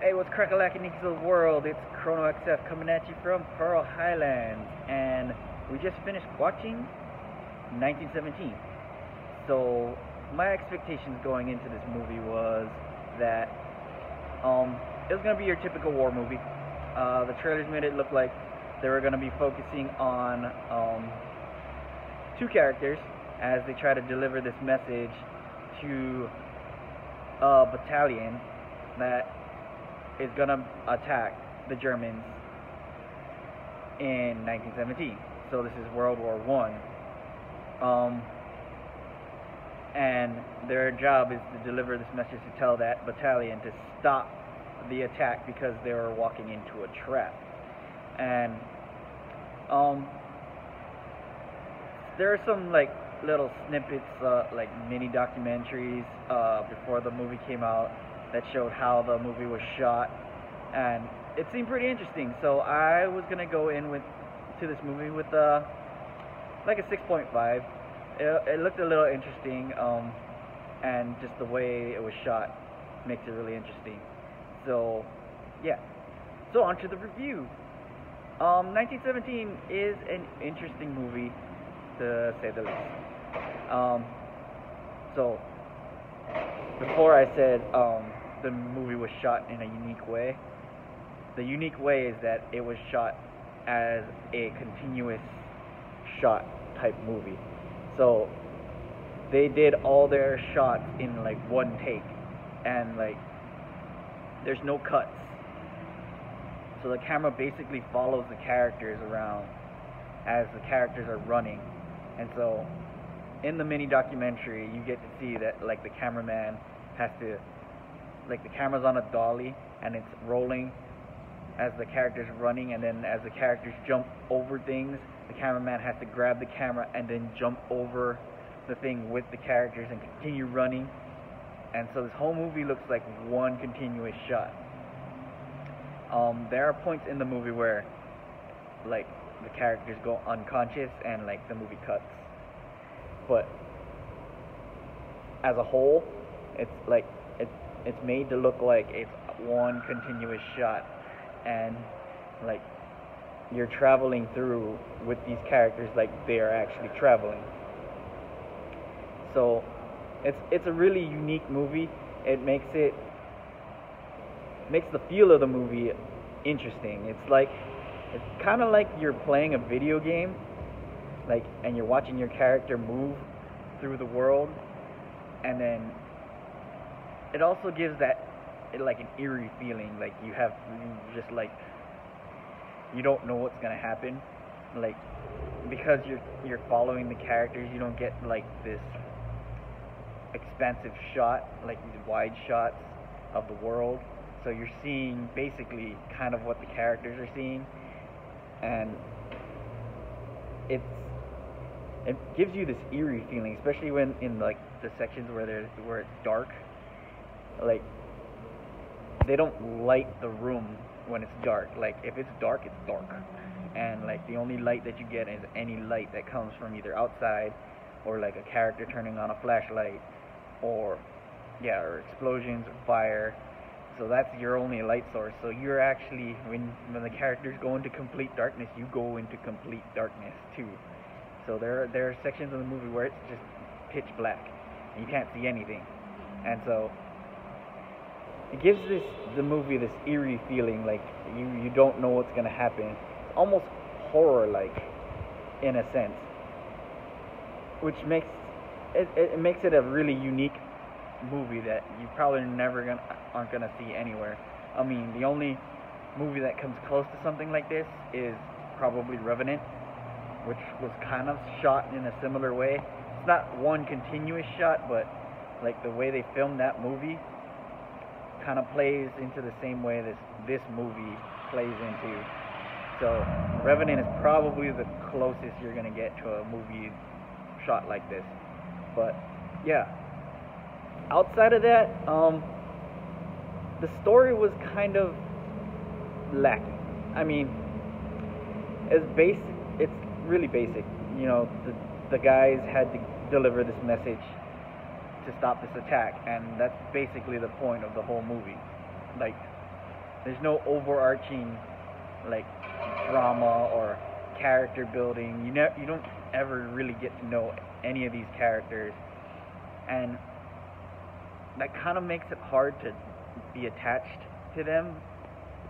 Hey, what's crack-a-lack Neekz of the world? It's Cronoxf coming at you from Pearl Highlands, and we just finished watching 1917. So my expectations going into this movie was that it was gonna be your typical war movie. The trailers made it look like they were gonna be focusing on two characters as they try to deliver this message to a battalion that is gonna attack the Germans in 1917. So this is World War One, and their job is to deliver this message to tell that battalion to stop the attack because they were walking into a trap. And there are some like little snippets, like mini documentaries before the movie came out that showed how the movie was shot, and it seemed pretty interesting. So I was gonna go in to this movie with like a 6.5. It looked a little interesting, and just the way it was shot makes it really interesting. So yeah, so on to the review. 1917 is an interesting movie, to say the least. So before I said the movie was shot in a unique way. The unique way is that it was shot as a continuous shot type movie. So they did all their shots in like one take, and like there's no cuts. So the camera basically follows the characters around as the characters are running. And so in the mini documentary you get to see that like the cameraman has to, like, the camera's on a dolly and it's rolling as the character's running, and then as the characters jump over things, the cameraman has to grab the camera and then jump over the thing with the characters and continue running. And so this whole movie looks like one continuous shot. There are points in the movie where like the characters go unconscious and like the movie cuts, but as a whole it's like it's made to look like it's one continuous shot, and like you're traveling through with these characters like they are actually traveling. So it's a really unique movie. It makes the feel of the movie interesting. It's kind of like you're playing a video game, like, and you're watching your character move through the world, and then it also gives that like an eerie feeling, like you just like you don't know what's gonna happen, like because you're following the characters. You don't get like this expansive shot, like these wide shots of the world. So you're seeing basically kind of what the characters are seeing, and it gives you this eerie feeling, especially when in like the sections where it's dark. Like they don't light the room when it's dark. Like if it's dark, it's dark, and like the only light that you get is any light that comes from either outside or like a character turning on a flashlight, or explosions or fire. So that's your only light source. So you're actually, when the characters go into complete darkness, you go into complete darkness too. So there are sections of the movie where it's just pitch black and you can't see anything, and so it gives the movie this eerie feeling, like you don't know what's gonna happen. It's almost horror-like in a sense, which makes it a really unique movie that you probably aren't gonna see anywhere. I mean, the only movie that comes close to something like this is probably Revenant, which was kind of shot in a similar way. It's not one continuous shot, but like the way they filmed that movie kind of plays into the same way this movie plays into. So Revenant is probably the closest you're gonna get to a movie shot like this. But yeah, outside of that, the story was kind of lacking. I mean, it's really basic. You know, the guys had to deliver this message to stop this attack, and that's basically the point of the whole movie. Like, there's no overarching like drama or character building. You don't ever really get to know any of these characters, and that kind of makes it hard to be attached to them.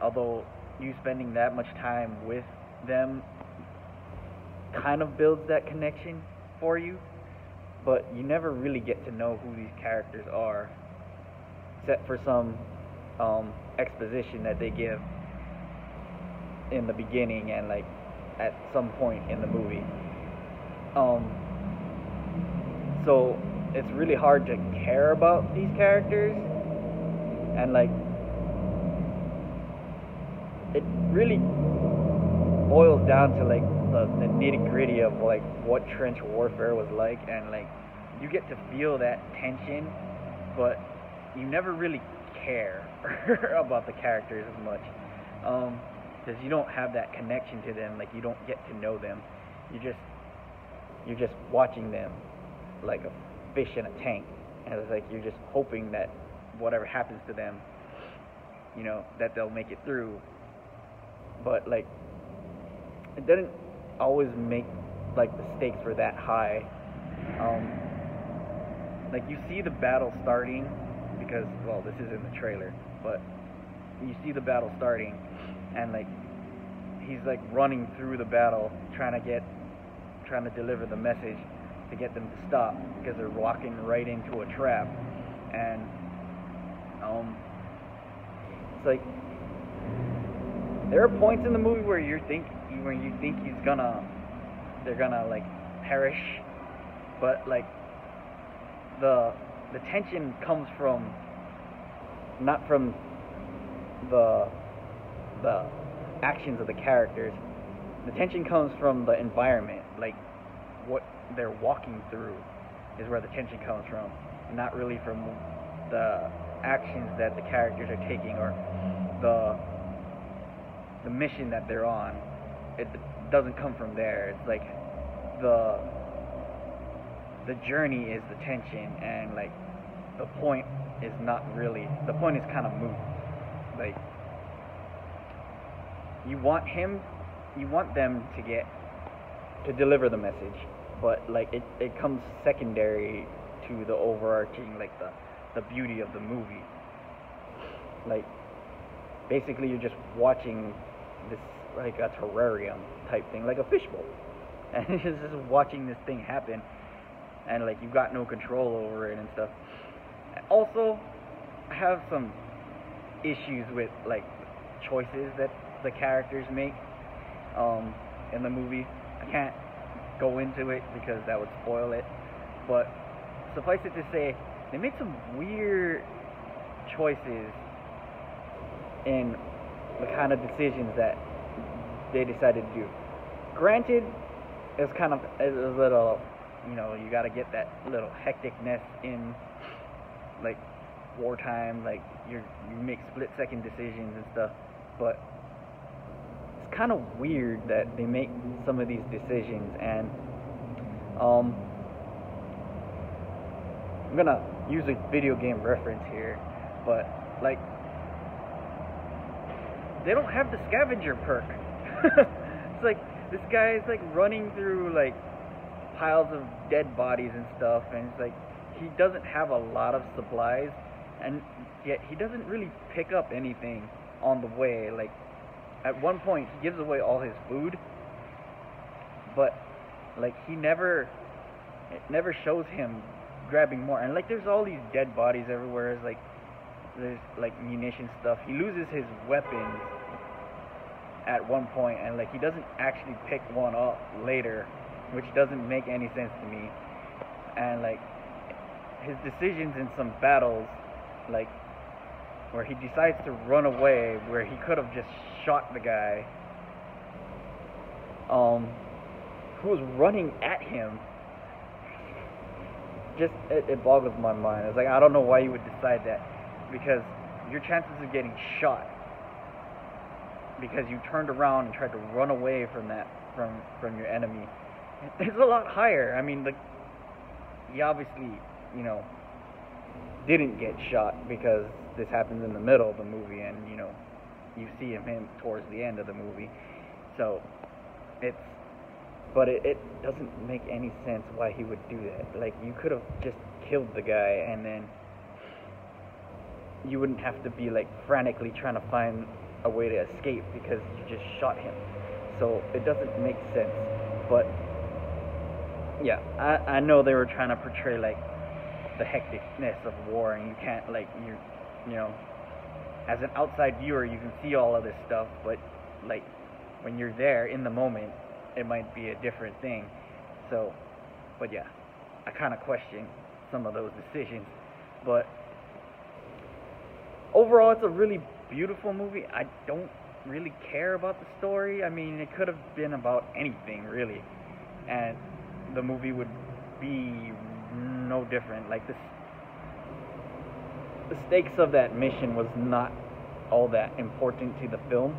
Although you spending that much time with them kind of builds that connection for you, but you never really get to know who these characters are, except for some exposition that they give in the beginning and like at some point in the movie. So it's really hard to care about these characters, and like it really boils down to like the nitty gritty of like what trench warfare was like, and like you get to feel that tension, but you never really care about the characters as much, because you don't have that connection to them. Like you don't get to know them. You're just watching them like a fish in a tank, and it's like you're just hoping that whatever happens to them, you know, that they'll make it through. But like it didn't always make like the stakes were that high. Like you see the battle starting, because well, this is in the trailer, but you see the battle starting, and like he's like running through the battle trying to deliver the message to get them to stop, because they're walking right into a trap. And it's like there are points in the movie where you think they're gonna like perish, but like the tension comes from not from the actions of the characters. The tension comes from the environment, like what they're walking through is where the tension comes from, not really from the actions that the characters are taking or the mission that they're on. It doesn't come from there. It's like the journey is the tension, and like the point is not really, the point is kind of moot. Like you want them to deliver the message, but like it comes secondary to the overarching, like the beauty of the movie. Like basically you're just watching this like a terrarium type thing, like a fishbowl, and it's just watching this thing happen, and like you've got no control over it and stuff. Also, I have some issues with like choices that the characters make in the movie. I can't go into it because that would spoil it, but suffice it to say, they made some weird choices in the kind of decisions that they decided to do. Granted, it's kind of a little, you know, you got to get that little hecticness in like wartime, like you make split-second decisions and stuff, but it's kind of weird that they make some of these decisions. And I'm gonna use a video game reference here, but like they don't have the scavenger perk. It's like this guy is like running through like piles of dead bodies and stuff, and it's like he doesn't have a lot of supplies, and yet he doesn't really pick up anything on the way. Like at one point he gives away all his food, but like it never shows him grabbing more. And like there's all these dead bodies everywhere. It's like there's like munition stuff. He loses his weapons at one point, and like he doesn't actually pick one up later, which doesn't make any sense to me. And like his decisions in some battles, like where he decides to run away, where he could have just shot the guy who was running at him, just it boggles my mind. It's like, I don't know why you would decide that, because your chances of getting shot because you turned around and tried to run away from your enemy is a lot higher. I mean, like, he obviously, you know, didn't get shot because this happens in the middle of the movie, and you know, you see him towards the end of the movie. So but it doesn't make any sense why he would do that. Like, you could have just killed the guy, and then you wouldn't have to be like frantically trying to find a way to escape because you just shot him. So it doesn't make sense. But yeah, I know they were trying to portray like the hecticness of war, and you can't, like, you know, as an outside viewer you can see all of this stuff, but like when you're there in the moment, it might be a different thing. So, but yeah, I kind of question some of those decisions. But overall, it's a really beautiful movie. I don't really care about the story. I mean, it could have been about anything, really, and the movie would be no different. Like, the stakes of that mission was not all that important to the film,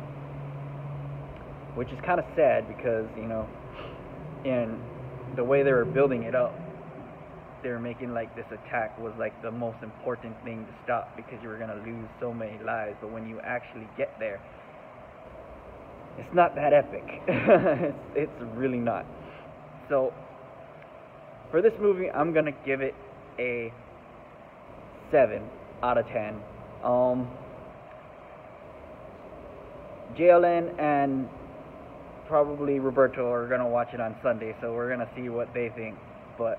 which is kind of sad because, you know, in the way they were building it up, they were making like this attack was like the most important thing to stop because you were going to lose so many lives. But when you actually get there, it's not that epic. It's really not. So for this movie, I'm going to give it a 7 out of 10. JLN and probably Roberto are gonna watch it on Sunday, so we're gonna see what they think. But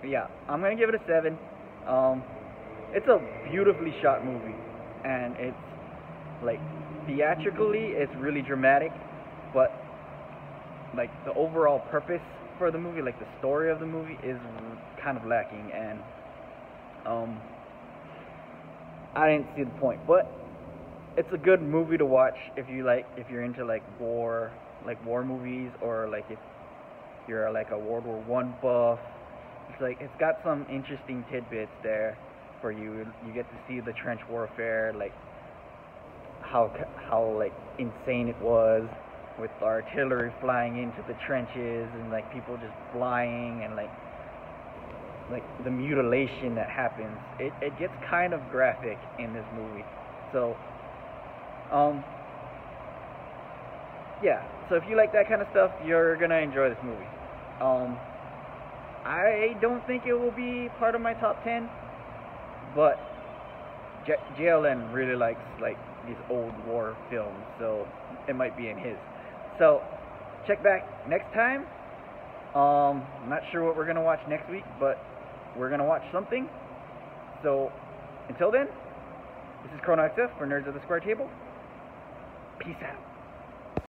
yeah, I'm gonna give it a 7. It's a beautifully shot movie, and it's like theatrically it's really dramatic, but like the overall purpose for the movie, like the story of the movie, is kind of lacking, and I didn't see the point. But it's a good movie to watch if you're into like war movies, or like if you're like a World War I buff. It's got some interesting tidbits there for you. You get to see the trench warfare, like how like insane it was with the artillery flying into the trenches, and like people just flying, and like the mutilation that happens. It gets kind of graphic in this movie. So yeah, so if you like that kind of stuff, you're gonna enjoy this movie. I don't think it will be part of my top 10, but JLN really likes like these old war films, so it might be in his. So check back next time. I'm not sure what we're gonna watch next week, but we're gonna watch something. So until then, this is Cronoxf for Nerds of the Square Table. Peace out.